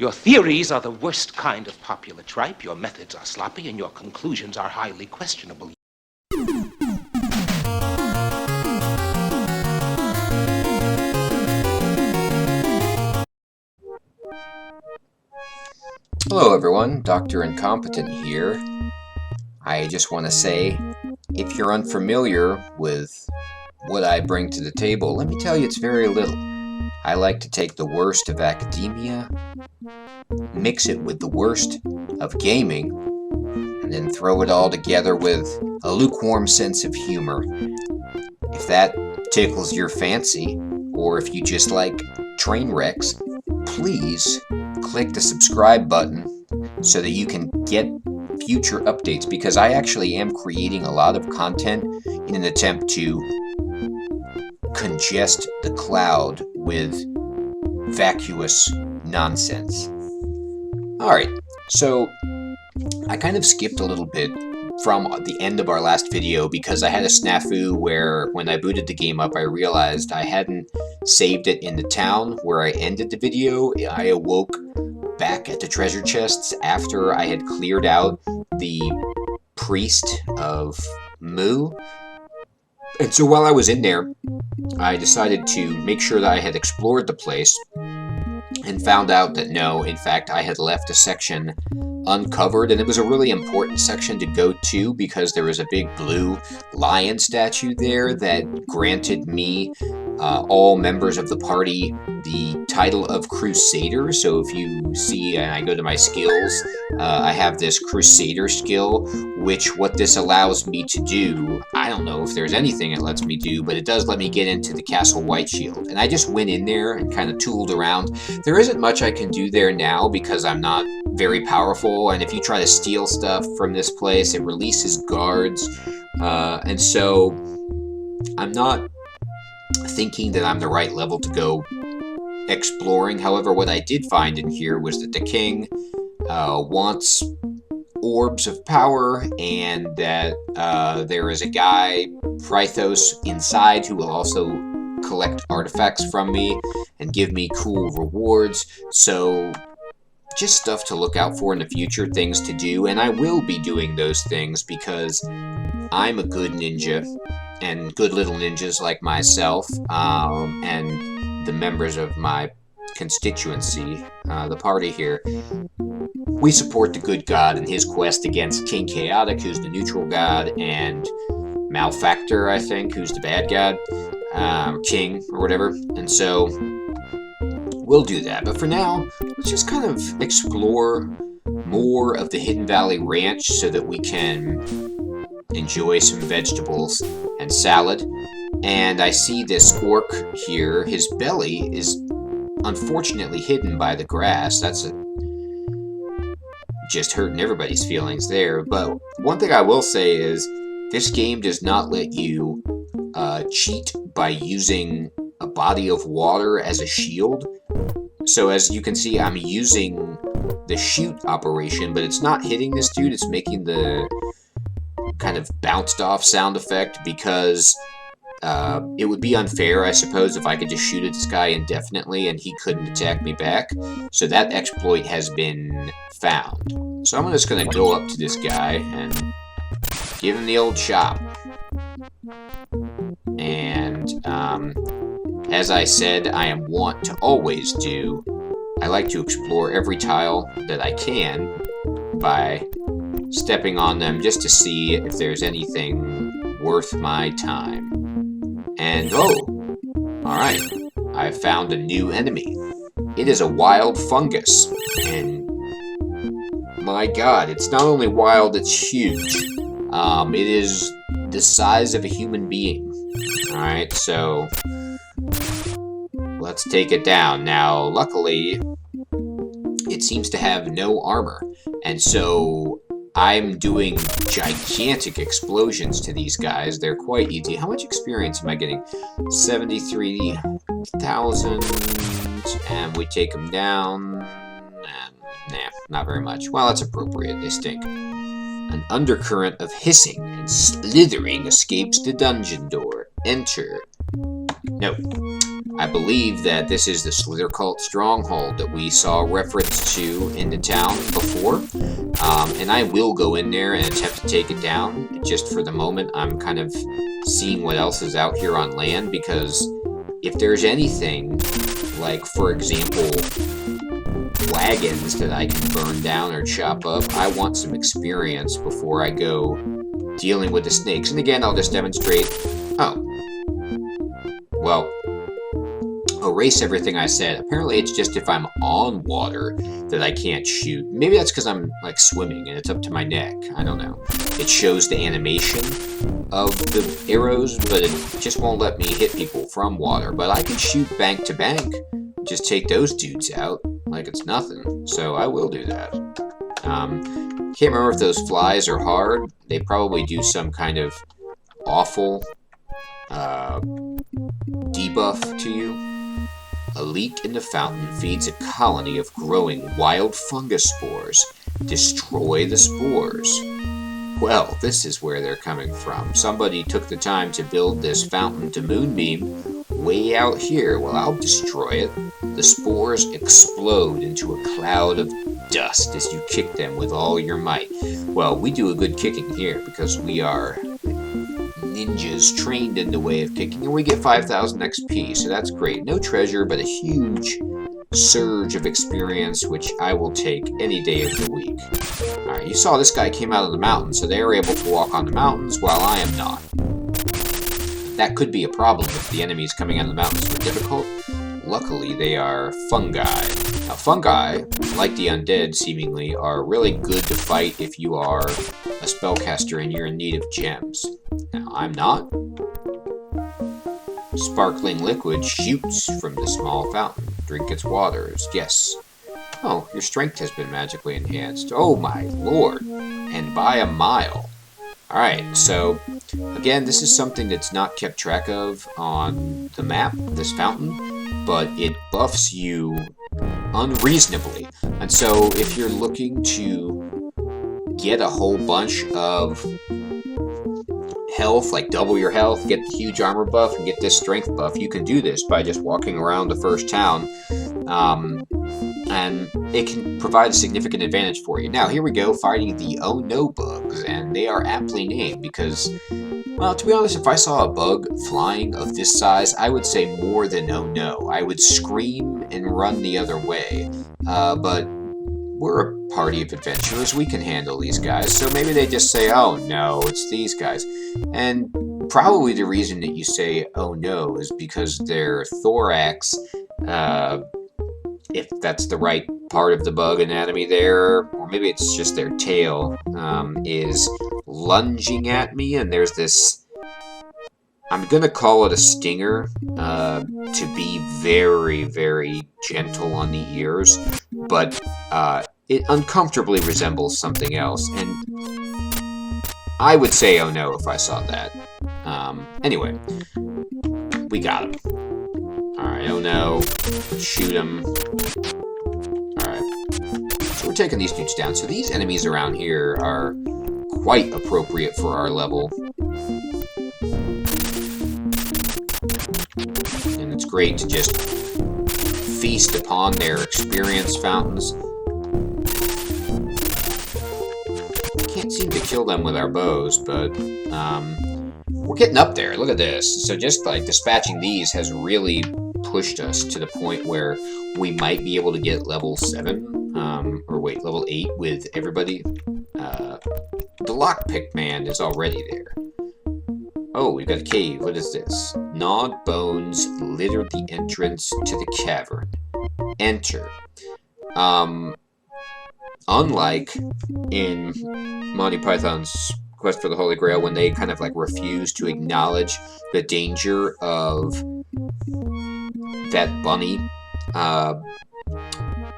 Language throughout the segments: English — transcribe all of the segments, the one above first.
Your theories are the worst kind of popular tripe, your methods are sloppy, and your conclusions are highly questionable. Hello everyone, Dr. Incompetent here. I just want to say, if you're unfamiliar with what I bring to the table, let me tell you it's very little. I like to take the worst of academia, mix it with the worst of gaming, and then throw it all together with a lukewarm sense of humor. If that tickles your fancy, or if you just like train wrecks, please click the subscribe button so that you can get future updates, because I actually am creating a lot of content in an attempt to congest the cloud with vacuous nonsense. Alright, so I kind of skipped a little bit from the end of our last video because I had a snafu where when I booted the game up I realized I hadn't saved it in the town where I ended the video. I awoke back at the treasure chests after I had cleared out the priest of Mu. And so while I was in there, I decided to make sure that I had explored the place and found out that no, in fact, I had left a section uncovered, and it was a really important section to go to because there was a big blue lion statue there that granted me, all members of the party, the title of Crusader. So if you see, and I go to my skills, I have this Crusader skill, which what this allows me to do, I don't know if there's anything it lets me do, but it does let me get into the Castle Whiteshield. And I just went in there and kind of tooled around. There isn't much I can do there now because I'm not very powerful, and if you try to steal stuff from this place, it releases guards, and so I'm not thinking that I'm the right level to go exploring. However, what I did find in here was that the king wants orbs of power, and that there is a guy, Prithos, inside who will also collect artifacts from me and give me cool rewards. So just stuff to look out for in the future, things to do, and I will be doing those things because I'm a good ninja, and good little ninjas like myself, and the members of my constituency, the party here, we support the good god in his quest against King Chaotic, who's the neutral god, and Malfactor, I think, who's the bad god, king, or whatever, and so we'll do that. But for now, let's just kind of explore more of the Hidden Valley Ranch so that we can enjoy some vegetables and salad. And I see this orc here. His belly is unfortunately hidden by the grass. That's just hurting everybody's feelings there. But one thing I will say is this game does not let you cheat by using a body of water as a shield. So as you can see, I'm using the shoot operation, but it's not hitting this dude, it's making the kind of bounced off sound effect because it would be unfair, I suppose, if I could just shoot at this guy indefinitely and he couldn't attack me back. So that exploit has been found. So I'm just going to go up to this guy and give him the old chop. And as I said, I am wont to always do, I like to explore every tile that I can by stepping on them just to see if there's anything worth my time. And oh, alright, I found a new enemy. It is a wild fungus, and my god, it's not only wild, it's huge. It is the size of a human being. Alright, so let's take it down. Now, luckily, it seems to have no armor, and so I'm doing gigantic explosions to these guys. They're quite easy. How much experience am I getting? 73,000, and we take them down. Nah, not very much. Well, that's appropriate. They stink. An undercurrent of hissing and slithering escapes the dungeon door. Enter. No. I believe that this is the Slither Cult stronghold that we saw reference to in the town before. And I will go in there and attempt to take it down. Just for the moment, I'm kind of seeing what else is out here on land, because if there's anything, like, for example, wagons that I can burn down or chop up, I want some experience before I go dealing with the snakes. And again, I'll just demonstrate. Oh. Well, erase everything I said. Apparently it's just if I'm on water that I can't shoot. Maybe that's because I'm, like, swimming and it's up to my neck. I don't know. It shows the animation of the arrows, but it just won't let me hit people from water. But I can shoot bank to bank. Just take those dudes out like it's nothing. So I will do that. Can't remember if those flies are hard. They probably do some kind of awful debuff to you. A leak in the fountain feeds a colony of growing wild fungus spores. Destroy the spores. Well, this is where they're coming from. Somebody took the time to build this fountain to moonbeam way out here. Well, I'll destroy it. The spores explode into a cloud of dust as you kick them with all your might. Well, we do a good kicking here because we are ninjas trained in the way of kicking, and we get 5,000 XP, so that's great. No treasure, but a huge surge of experience, which I will take any day of the week. Alright, you saw this guy came out of the mountain, so they are able to walk on the mountains while I am not. That could be a problem if the enemies coming out of the mountains were difficult. Luckily, they are fungi. Now, fungi, like the undead, seemingly, are really good to fight if you are a spellcaster and you're in need of gems. Now, I'm not. Sparkling liquid shoots from the small fountain. Drink its waters. Yes. Oh, your strength has been magically enhanced. Oh my lord. And by a mile. Alright, so, again, this is something that's not kept track of on the map, this fountain, but it buffs you unreasonably. And so, if you're looking to get a whole bunch of health, like double your health, get the huge armor buff, and get this strength buff, you can do this by just walking around the first town, and it can provide a significant advantage for you. Now, here we go, fighting the Oh No bugs, and they are aptly named because, well, to be honest, if I saw a bug flying of this size, I would say more than oh no. I would scream and run the other way, but we're a party of adventurers, we can handle these guys, so maybe they just say, oh no, it's these guys. And probably the reason that you say, oh no, is because their thorax, if that's the right part of the bug anatomy there, or maybe it's just their tail, is lunging at me, and there's this, I'm gonna call it a stinger, to be very, very gentle on the ears, but it uncomfortably resembles something else, and I would say oh no if I saw that. Anyway, we got him. Alright, oh no, shoot him. Alright, so we're taking these dudes down. So these enemies around here are quite appropriate for our level. And it's great to just feast upon their experience fountains. Can't seem to kill them with our bows, but we're getting up there. Look at this. So just like dispatching these has really pushed us to the point where we might be able to get level 7, or wait, level 8 with everybody. The lockpick man is already there. Oh, we've got a cave. What is this? Gnawed bones litter the entrance to the cavern. Enter. Unlike in Monty Python's Quest for the Holy Grail, when they kind of like refuse to acknowledge the danger of that bunny,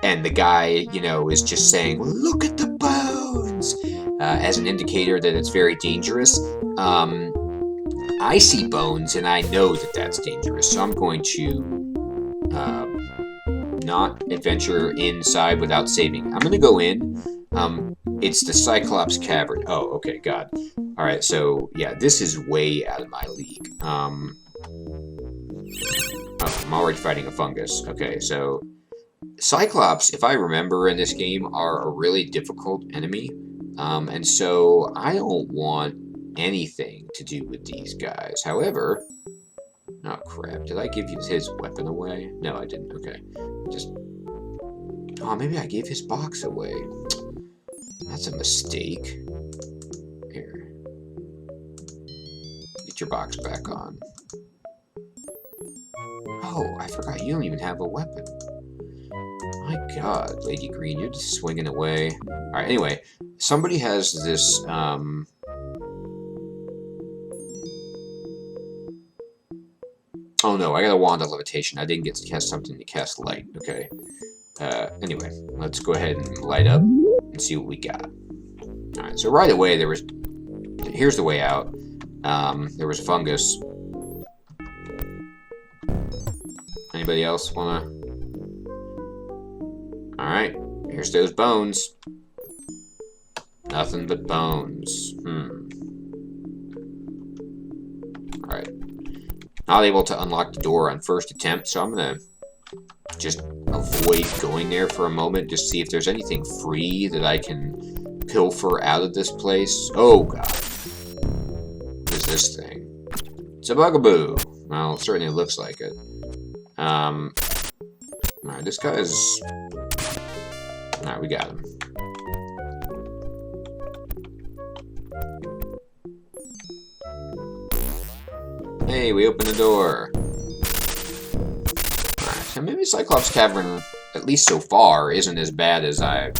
and the guy, you know, is just saying, look at the bones, as an indicator that it's very dangerous. I see bones and I know that that's dangerous, so I'm going to not adventure inside without saving. I'm going to go in. It's the Cyclops Cavern. Oh, okay, God. Alright, so, yeah, this is way out of my league. Oh, I'm already fighting a fungus. Okay, so Cyclops, if I remember in this game, are a really difficult enemy. And so I don't want anything to do with these guys. However, oh crap, did I give his weapon away? No, I didn't. Okay, just, oh, maybe I gave his box away. That's a mistake. Here, get your box back on. Oh, I forgot, you don't even have a weapon. My god, Lady Green, you're just swinging away. Alright, anyway, somebody has this, oh no, I got a wand of levitation. I didn't get to cast something to cast light. Okay. Anyway, let's go ahead and light up and see what we got. Alright, so right away there was... Here's the way out. There was fungus. Anybody else wanna... Alright, here's those bones. Nothing but bones. Alright. Not able to unlock the door on first attempt, so I'm gonna just avoid going there for a moment, just see if there's anything free that I can pilfer out of this place. Oh god. What is this thing? It's a bugaboo. Well, it certainly looks like it. Alright, this guy's... Alright, we got him. Hey, we opened the door. Alright, so maybe Cyclops Cavern, at least so far, isn't as bad as I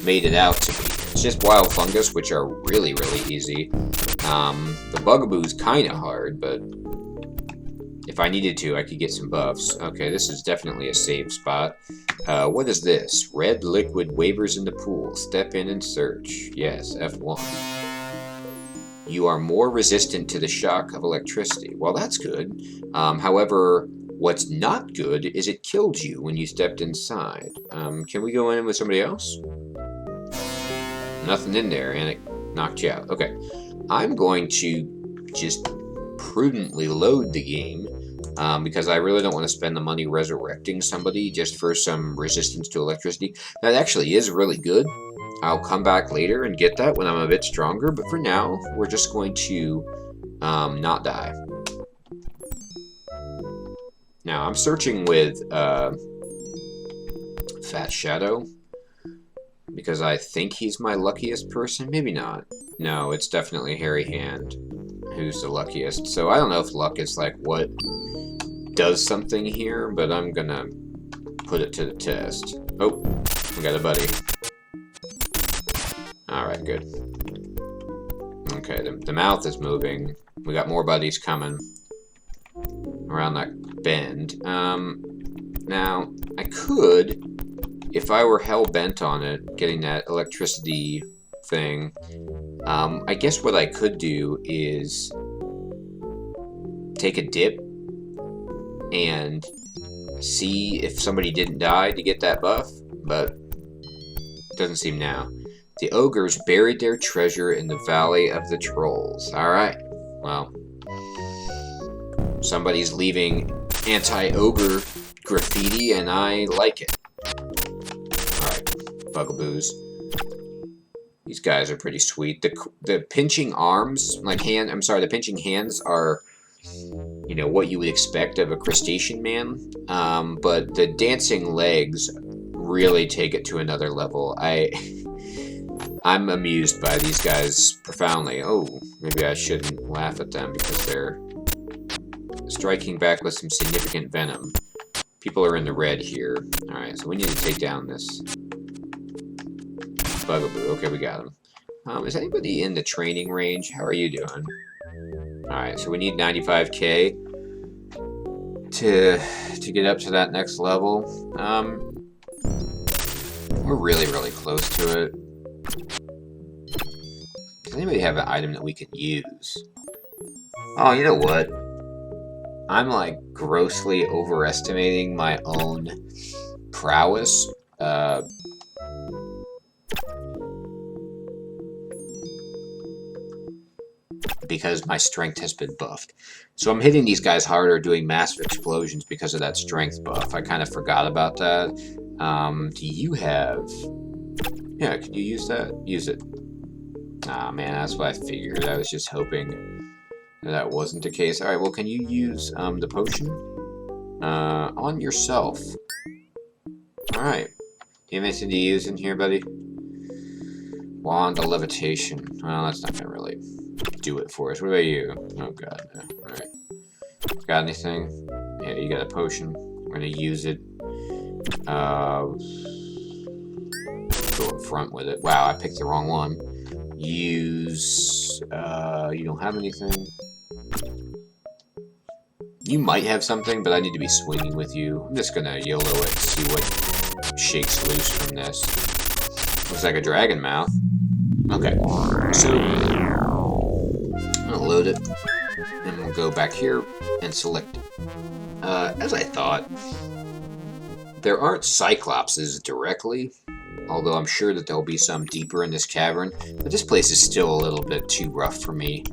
made it out to be. It's just wild fungus, which are really, really easy. The bugaboo's kinda hard, but if I needed to, I could get some buffs. Okay, this is definitely a safe spot. What is this? Red liquid wavers in the pool. Step in and search. Yes, F1. You are more resistant to the shock of electricity. Well, that's good. However, what's not good is it killed you when you stepped inside. Can we go in with somebody else? Nothing in there, and it knocked you out. Okay. I'm going to just prudently load the game, because I really don't want to spend the money resurrecting somebody just for some resistance to electricity. That actually is really good. I'll come back later and get that when I'm a bit stronger, but for now, we're just going to not die. Now, I'm searching with Fat Shadow, because I think he's my luckiest person. Maybe not. No, it's definitely Hairy Hand who's the luckiest. So I don't know if luck is like what does something here, but I'm gonna put it to the test. Oh, we got a buddy. Alright, good. Okay, the mouth is moving. We got more buddies coming around that bend. Now, I could, if I were hell-bent on it, getting that electricity thing, I guess what I could do is take a dip and see if somebody didn't die to get that buff, but it doesn't seem now. The ogres buried their treasure in the Valley of the Trolls. Alright, well, somebody's leaving anti-ogre graffiti, and I like it. Alright, bugaboos. These guys are pretty sweet. The pinching arms, like the pinching hands are, you know, what you would expect of a crustacean man. But the dancing legs really take it to another level. I'm amused by these guys profoundly. Oh, maybe I shouldn't laugh at them because they're striking back with some significant venom. People are in the red here. Alright, so we need to take down this bugaboo. Okay, we got him. Is anybody in the training range? How are you doing? Alright, so we need 95k to get up to that next level. We're really, really close to it. Does anybody have an item that we can use? Oh, you know what? I'm like grossly overestimating my own prowess. because my strength has been buffed. So I'm hitting these guys harder, doing massive explosions because of that strength buff. I kind of forgot about that. Do you have... Yeah, can you use that? Use it. Ah, man, that's what I figured. I was just hoping that wasn't the case. Alright, well, can you use the potion? On yourself. Alright. Do you have anything to use in here, buddy? Wand of levitation. Well, that's not gonna really do it for us. What about you? Oh god, no. Alright. Got anything? Yeah, you got a potion. We're gonna use it. Go up front with it. Wow, I picked the wrong one. Use... you don't have anything. You might have something, but I need to be swinging with you. I'm just gonna YOLO it to see what shakes loose from this. Looks like a dragon mouth. Okay, so I'm gonna load it, and we'll go back here and select it. As I thought, there aren't Cyclopses directly, although I'm sure that there'll be some deeper in this cavern. But this place is still a little bit too rough for me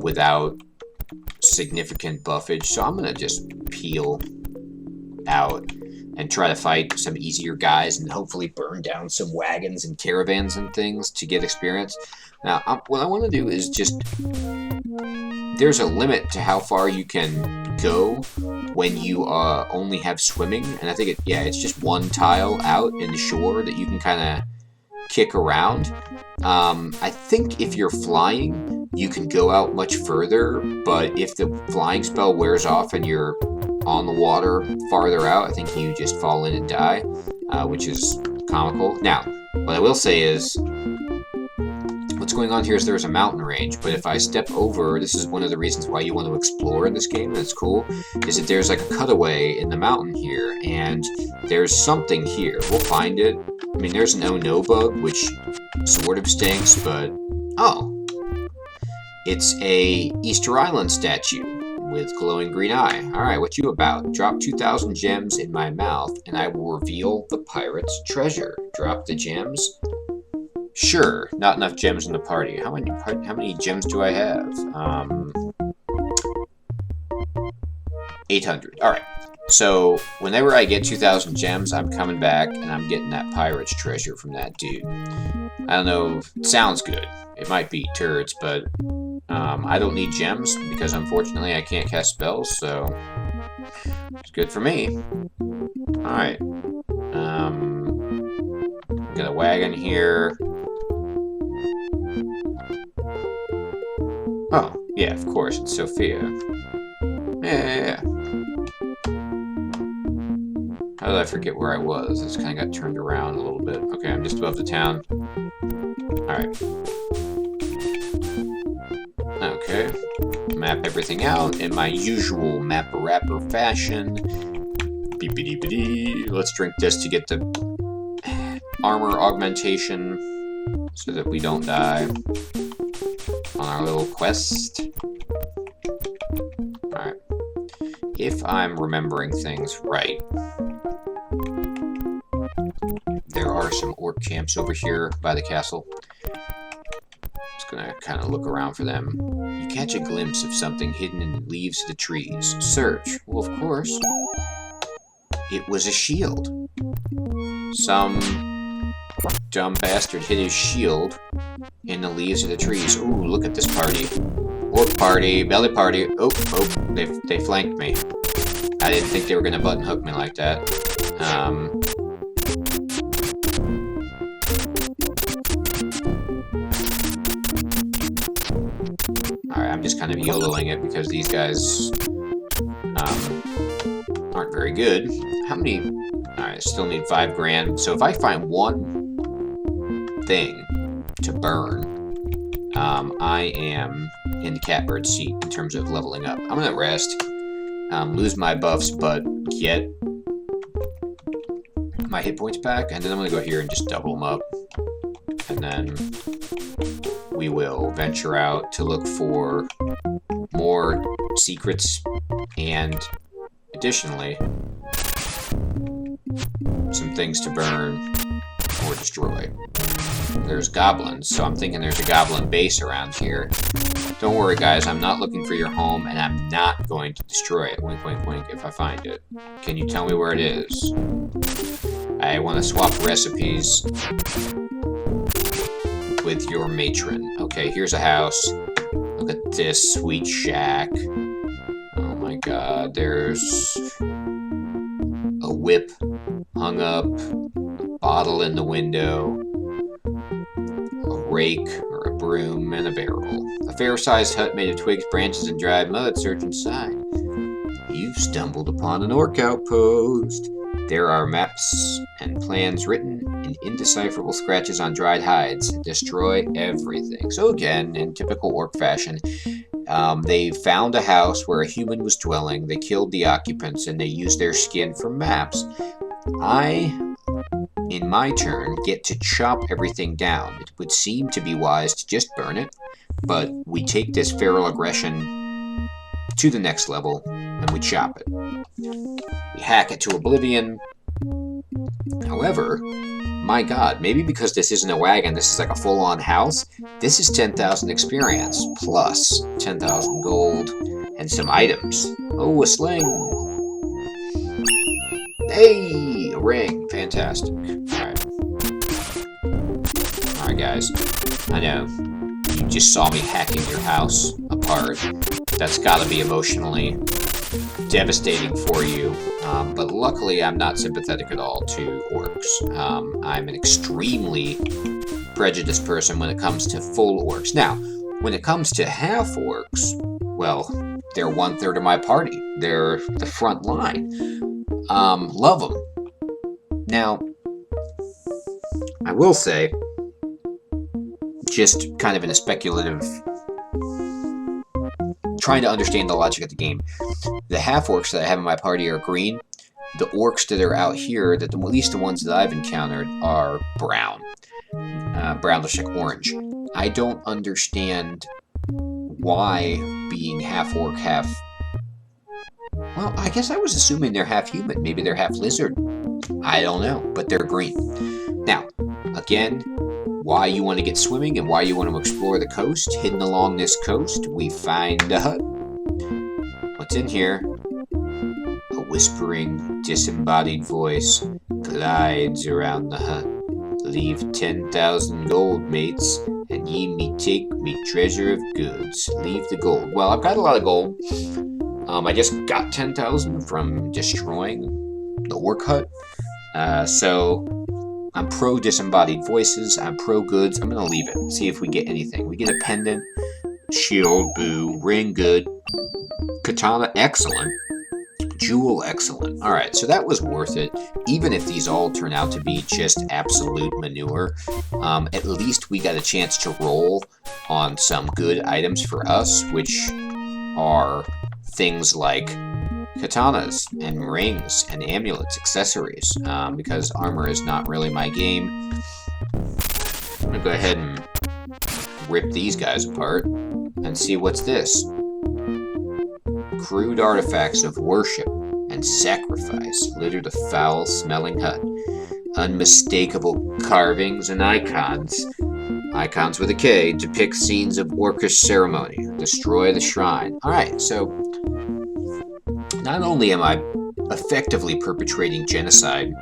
without significant buffage, so I'm gonna just peel out and try to fight some easier guys and hopefully burn down some wagons and caravans and things to get experience. Now, what I want to do is just... There's a limit to how far you can go when you only have swimming, and I think it's just one tile out in the shore that you can kind of kick around. I think if you're flying, you can go out much further, but if the flying spell wears off and you're on the water farther out, I think you just fall in and die, which is comical. Now, what I will say is, what's going on here is there's a mountain range, but if I step over, this is one of the reasons why you want to explore in this game, and it's cool, is that there's like a cutaway in the mountain here, and there's something here. We'll find it. I mean, there's an oh no bug, which sort of stinks, but... Oh! It's a Easter Island statue with glowing green eye. Alright, what you about? Drop 2,000 gems in my mouth, and I will reveal the pirate's treasure. Drop the gems? Sure, not enough gems in the party. How many gems do I have? 800. Alright, so whenever I get 2,000 gems, I'm coming back, and I'm getting that pirate's treasure from that dude. I don't know, it sounds good. It might be turds, but I don't need gems, because unfortunately I can't cast spells, so it's good for me. Alright. Got a wagon here. Oh, yeah, of course, it's Sophia. Yeah. How did I forget where I was? I just kind of got turned around a little bit. Okay, I'm just above the town. Alright. Okay. Map everything out in my usual map-a-rapper fashion. Beep-a-dee-ba-dee. Let's drink this to get the armor augmentation so that we don't die on our little quest. Alright. If I'm remembering things right, there are some orc camps over here by the castle. Just gonna kind of look around for them. You catch a glimpse of something hidden in the leaves of the trees. Search. Well, of course. It was a shield. Some dumb bastard hid his shield in the leaves of the trees. Ooh, look at this party. Orc party, belly party. Oh, they flanked me. I didn't think they were gonna button hook me like that. Alright, I'm just kind of YOLOing it because these guys aren't very good. How many? Alright, I still need 5 grand. So if I find one thing to burn, I am in the catbird seat in terms of leveling up. I'm gonna rest, lose my buffs, but get my hit points back, and then I'm gonna go here and just double them up, and then we will venture out to look for more secrets and additionally some things to burn. or destroy. There's goblins, so I'm thinking there's a goblin base around here. Don't worry, guys, I'm not looking for your home, and I'm not going to destroy it. Wink, wink, wink, if I find it. Can you tell me where it is? I want to swap recipes with your matron. Okay, here's a house. Look at this sweet shack. Oh my god, there's a whip hung up, a bottle in the window, a rake or a broom, and a barrel. A fair-sized hut made of twigs, branches, and dried mud. Search inside. You've stumbled upon an orc outpost. There are maps and plans written in indecipherable scratches on dried hides. Destroy everything. So again, in typical orc fashion, they found a house where a human was dwelling, they killed the occupants, and they used their skin for maps. I, in my turn, get to chop everything down. It would seem to be wise to just burn it, but we take this feral aggression to the next level, and we chop it. We hack it to oblivion. However, my god, maybe because this isn't a wagon, this is like a full-on house, this is 10,000 experience, plus 10,000 gold, and some items. Oh, a sling! Hey! A ring! Fantastic. Alright. Alright, guys. I know, you just saw me hacking your house apart. That's gotta be emotionally devastating for you, but luckily I'm not sympathetic at all to orcs. I'm an extremely prejudiced person when it comes to full orcs. Now, when it comes to half orcs, well, they're 1/3 of my party. They're the front line. Love them. Now, I will say, just kind of in a speculative, trying to understand the logic of the game, the half-orcs that I have in my party are green. The orcs that are out here, at least the ones that I've encountered, are brown. Brownish like orange. I don't understand why being half-orc, half... Well, I guess I was assuming they're half-human. Maybe they're half-lizard. I don't know, but they're green. Now, again, why you want to get swimming and why you want to explore the coast. Hidden along this coast, we find a hut. What's in here? A whispering, disembodied voice glides around the hut. Leave 10,000 gold, mates, and ye me take me treasure of goods. Leave the gold. Well, I've got a lot of gold. I just got 10,000 from destroying the orc hut. So I'm pro disembodied voices. I'm pro goods. I'm gonna leave it. See if we get anything. We get a pendant, shield, boo, ring, good, katana, excellent, jewel, excellent. All right, so that was worth it. Even if these all turn out to be just absolute manure, at least we got a chance to roll on some good items for us, which are things like katanas and rings and amulets, accessories, because armor is not really my game. I'm gonna go ahead and rip these guys apart and see what's this. Crude artifacts of worship and sacrifice litter the foul-smelling hut. Unmistakable carvings and icons. Icons with a K depict scenes of orcish ceremony. Destroy the shrine. Alright, so not only am I effectively perpetrating genocide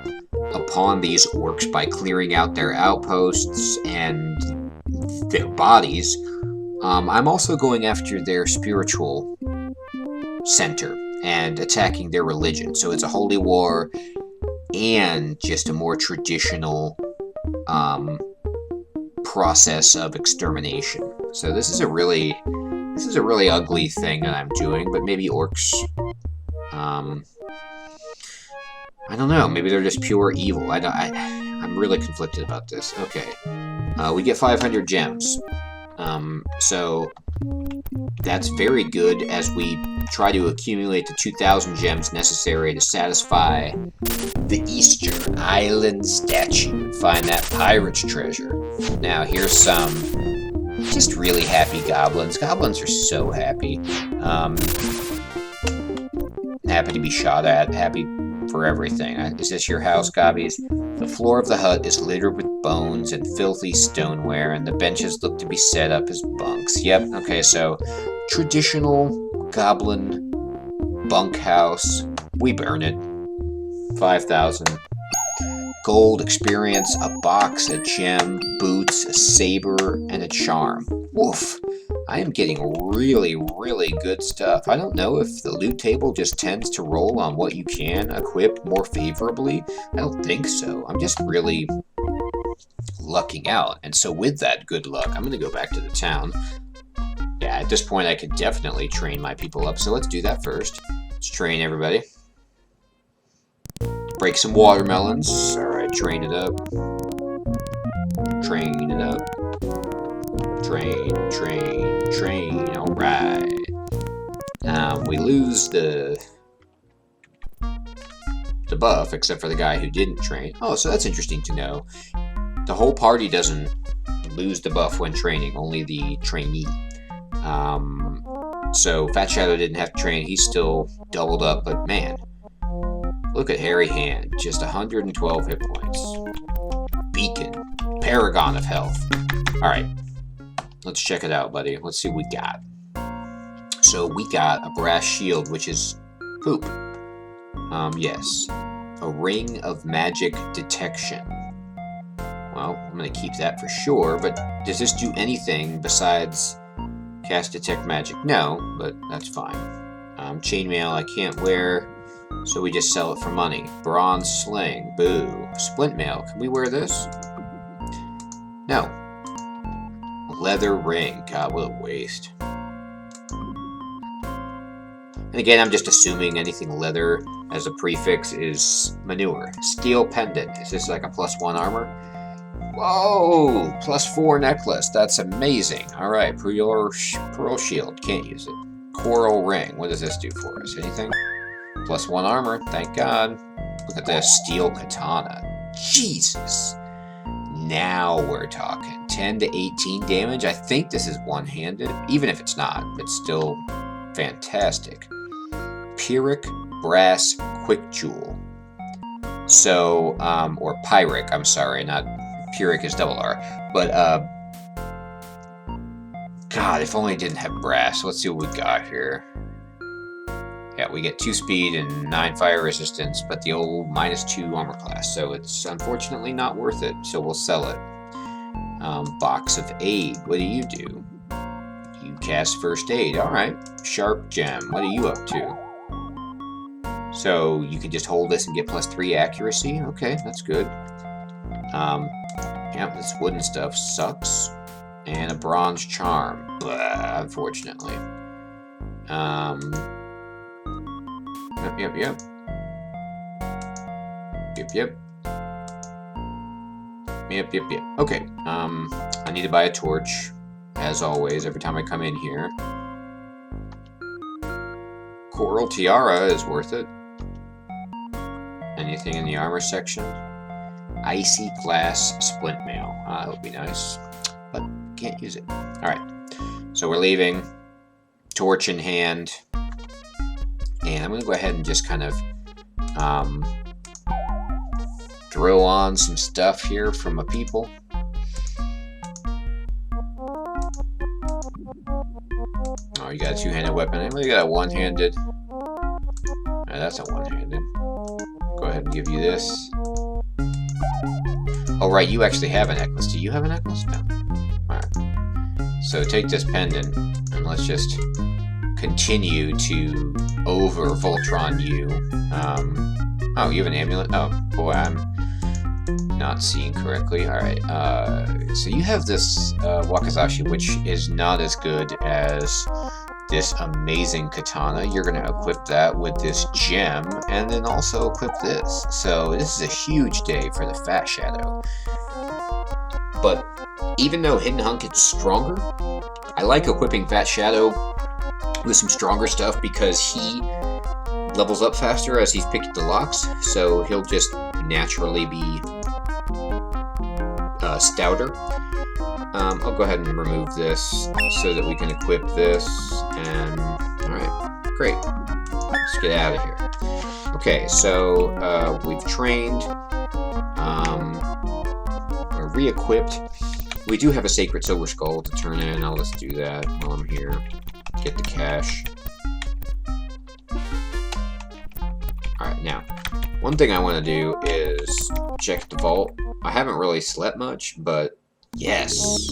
upon these orcs by clearing out their outposts and their bodies, I'm also going after their spiritual center and attacking their religion. So it's a holy war and just a more traditional process of extermination. So this is a really ugly thing that I'm doing, but maybe orcs, I don't know, maybe they're just pure evil. I'm really conflicted about this. Okay, we get 500 gems. So that's very good as we try to accumulate the 2,000 gems necessary to satisfy the Eastern Island statue and find that pirate's treasure. Now here's some just really happy goblins. Goblins are so happy. Happy to be shot at, happy for everything. Is this your house, Gobbies? The floor of the hut is littered with bones and filthy stoneware, and the benches look to be set up as bunks. Yep, okay, so traditional goblin bunkhouse. We burn it. 5,000. Gold experience, a box, a gem, boots, a saber, and a charm. Woof. I am getting really, really good stuff. I don't know if the loot table just tends to roll on what you can equip more favorably. I don't think so. I'm just really lucking out. And so with that good luck, I'm going to go back to the town. Yeah, at this point I could definitely train my people up. So let's do that first. Let's train everybody. Break some watermelons. Alright, train it up. Train it up. Train. Alright. We lose the buff, except for the guy who didn't train. Oh, so that's interesting to know. The whole party doesn't lose the buff when training, only the trainee. So Fat Shadow didn't have to train. He's still doubled up, but man. Look at Hairy Hand, just 112 hit points. Beacon, paragon of health. Alright, let's check it out, buddy. Let's see what we got. So we got a brass shield, which is poop. Yes. A ring of magic detection. Well, I'm going to keep that for sure, but does this do anything besides cast detect magic? No, but that's fine. Chainmail I can't wear. So we just sell it for money. Bronze sling. Boo. Splint mail. Can we wear this? No. Leather ring. God, what a waste. And again, I'm just assuming anything leather as a prefix is manure. Steel pendant. Is this like a +1 armor? Whoa! +4 necklace. That's amazing. Alright, pearl shield. Can't use it. Coral ring. What does this do for us? Anything? +1 armor, thank God. Look at this, steel katana. Jesus. Now we're talking. 10 to 18 damage. I think this is one-handed. Even if it's not, it's still fantastic. Pyrrhic brass quick jewel. So, or Pyrrhic, I'm sorry, not Pyrrhic is double R. But, God, if only it didn't have brass. Let's see what we got here. Yeah, we get 2 speed and 9 fire resistance, but the old -2 armor class, so it's unfortunately not worth it, so we'll sell it. Box of aid, what do? You cast first aid, alright. Sharp gem, what are you up to? So you can just hold this and get +3 accuracy? Okay, that's good. Yeah, this wooden stuff sucks. And a bronze charm, blah, unfortunately. Yep. Okay, I need to buy a torch, as always, every time I come in here. Coral tiara is worth it. Anything in the armor section? Icy glass splint mail. That would be nice, but can't use it. Alright, so we're leaving. Torch in hand. And I'm going to go ahead and just kind of throw on some stuff here from my people. Oh, you got a two-handed weapon. Anybody got a one-handed? Oh, that's a one-handed. Go ahead and give you this. Oh, right, you actually have a necklace. Do you have a necklace? No. Alright. So take this pendant, and let's just continue to over-Voltron you. Oh, you have an amulet? Oh, boy, I'm not seeing correctly. Alright, so you have this Wakizashi, which is not as good as this amazing katana. You're going to equip that with this gem, and then also equip this. So this is a huge day for the Fat Shadow. But even though Hidden Hunk gets stronger, I like equipping Fat Shadow with some stronger stuff because he levels up faster as he's picked the locks, so he'll just naturally be stouter. I'll go ahead and remove this so that we can equip this, and alright, great. Let's get out of here. Okay, so we've trained. We're re-equipped. We do have a Sacred Silver Skull to turn in. I'll just do that while I'm here. Get the cash. Alright, now, one thing I want to do is check the vault. I haven't really slept much, but yes,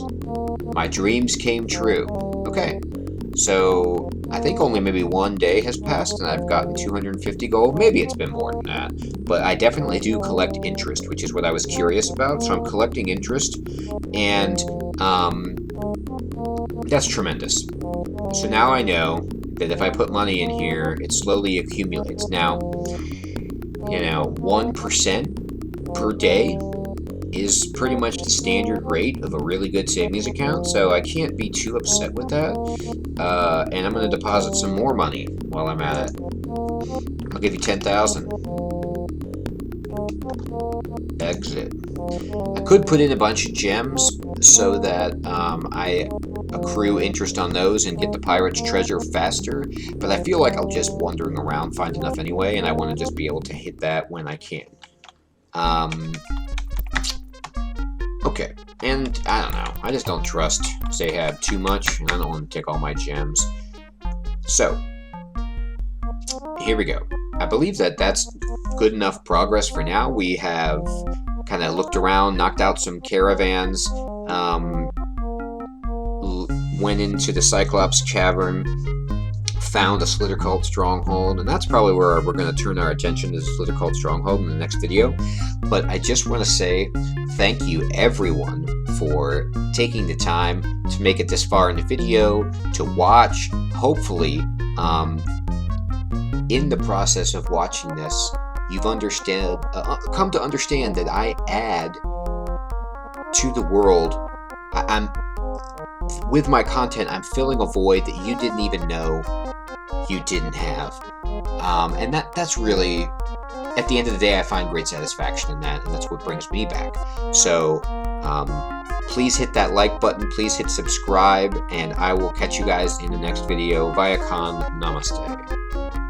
my dreams came true. Okay, so I think only maybe one day has passed and I've gotten 250 gold. Maybe it's been more than that, but I definitely do collect interest, which is what I was curious about. So I'm collecting interest, and that's tremendous. So now I know that if I put money in here, it slowly accumulates. Now, 1% per day is pretty much the standard rate of a really good savings account, so I can't be too upset with that. And I'm going to deposit some more money while I'm at it. I'll give you 10,000. Exit. I could put in a bunch of gems so that I accrue interest on those and get the pirate's treasure faster, but I feel like I'll just wandering around find enough anyway, and I want to just be able to hit that when I can. Okay, and I don't know, I just don't trust Zahab too much, and I don't want to take all my gems. So, here we go. I believe that that's good enough progress for now. We have kind of looked around, knocked out some caravans, went into the Cyclops Cavern, found a Slither Cult stronghold, and that's probably where we're going to turn our attention to the Slither Cult stronghold in the next video. But I just want to say thank you everyone for taking the time to make it this far in the video, to watch. Hopefully, in the process of watching this, you've come to understand that I add to the world. With my content, I'm filling a void that you didn't even know you didn't have. And that's really, at the end of the day, I find great satisfaction in that, and that's what brings me back. So, please hit that like button, please hit subscribe, and I will catch you guys in the next video. Via Khan, namaste.